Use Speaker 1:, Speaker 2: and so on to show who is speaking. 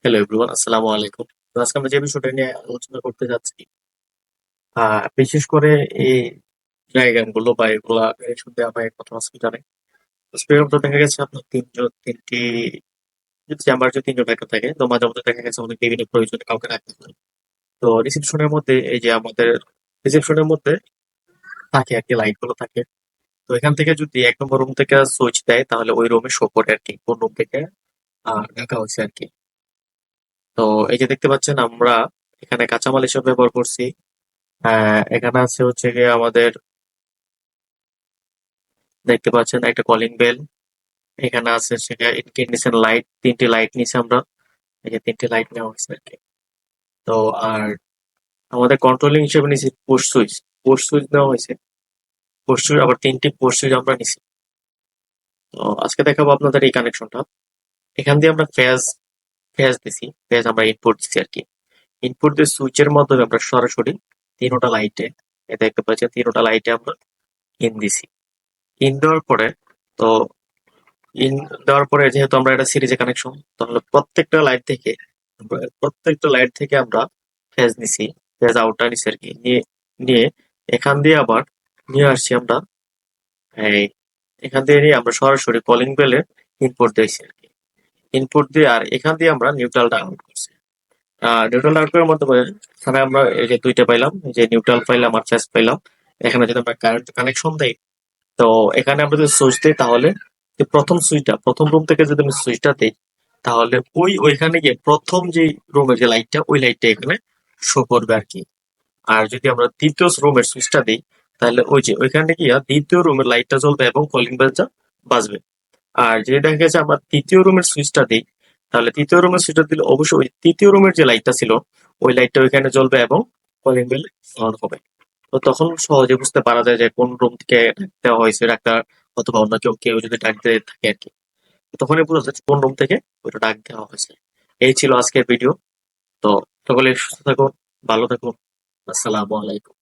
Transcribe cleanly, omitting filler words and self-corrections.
Speaker 1: Hello everyone, আসসালামু আলাইকুম। তো আজকে আমরা যে বিষয়টা নিয়ে আলোচনা করতে যাচ্ছি, বিশেষ করে এই ডায়াগ্রামগুলো বা এগুলা শুনতে আমার কত আজকে জানে। স্পেয়ার তো দেখা গেছে আপনার তিনটি যদি চেম্বার যদি তিনজন একটা থাকে, তো মাঝে মধ্যে দেখা গেছে অনেক বিভিন্ন প্রয়োজনে কাউকে রাখতে হয়। তো রিসেপশনের মধ্যে এই যে আমাদের রিসেপশনের মধ্যে থাকে আর কি, লাইট গুলো থাকে। তো এখান থেকে যদি এক নম্বর রুম থেকে সুইচ দেয় তাহলে ওই রুমে শো করে আর কি, কোন রুম থেকে ঢাকা হয়েছে আর কি। তো এই যে দেখতে পাচ্ছেন আমরা এখানে কাঁচামাল হিসেবে ব্যবহার করছি। এখানে আছে হচ্ছে গিয়ে আমাদের, দেখতে পাচ্ছেন একটা কলিং বেল। এখানে আছে সেটা ইনকেন্ডেশন লাইট, তিনটি লাইট নিছি আমরা। এই যে তিনটি লাইট নেওয়া হয়েছে আর কি। তো আর আমাদের কন্ট্রোলিং হিসেবে নিছি পোস্ট সুইচ নেওয়া হয়েছে। পোস্ট সুইচ আবার তিনটি পোস্ট সুইচ আমরা নিছি। তো আজকে দেখাবো আপনাদের এই কানেকশনটা। এখান দিয়ে আমরা ফেজ ফেজ দিছি, ফেজ আমরা ইনপুট দিছি আর কি। ইনপুট দিয়ে সুইচের মাধ্যমে আমরা সরাসরি তিনোটা লাইটে, দেখতে পাচ্ছেন তিনোটা লাইটে আমরা ইন দিছি। ইন দেওয়ার পরে, তো ইন দেওয়ার পরে যেহেতু আমরা এটা সিরিজে কানেকশন, তাহলে প্রত্যেকটা লাইট থেকে আমরা ফেজ নিছি, ফেজ আউটটা নিছি আর কি। নিয়ে নিয়ে এখান দিয়ে আবার নিয়ে আসছি আমরা এই, এখান দিয়ে নিয়ে আমরা সরাসরি কলিং বেলে ইনপুট দিয়েছি আর কি। ইনপুট দিয়ে আর এখান দিয়ে আমরা নিউট্রালটা আউট করছি। নিউট্রাল আউট করার মাধ্যমে এখানে আমরা এই যে দুইটা পাইলাম, এই যে নিউট্রাল পাইলাম আর ফেজ পাইলাম। এখানে যদি আমরা কারেন্ট কানেকশন দেই, তো এখানে আমরা যদি সুইচ দিই তাহলে যে প্রথম রুম থেকে যদি আমি সুইচটা দিই, তাহলে ওইখানে গিয়ে প্রথম যে রুমের যে লাইটটা, ওই লাইটটা এখানে শো করবে আর কি। আর যদি আমরা দ্বিতীয় রুমের সুইচটা দিই, তাহলে ওই যে ওইখানে গিয়ে দ্বিতীয় রুমের লাইটটা জ্বলবে এবং কলিং বেলটা বাজবে। আর যদি দেখা গেছে আমরা তৃতীয় রুমের সুইচটা দিই, তাহলে তৃতীয় রুমের সুইচটা দিলে অবশ্যই ওই তৃতীয় রুমের যে লাইটটা ছিল, ওই লাইটটা ওইখানে জ্বলবে এবং কলিং বেল অন হবে। তো তখন সহজে বুঝতে পারা যায় যে কোন রুম থেকে ডাক দেওয়া হয়েছে, ডাক্তার অথবা অন্য কেউ কেউ যদি ডাক দিয়ে থাকে আর কি। তখনই বোঝা যাচ্ছে কোন রুম থেকে ওইটা ডাক দেওয়া হয়েছে। এই ছিল আজকের ভিডিও। তো সকলে সুস্থ থাকুন, ভালো থাকুন। আসসালামু আলাইকুম।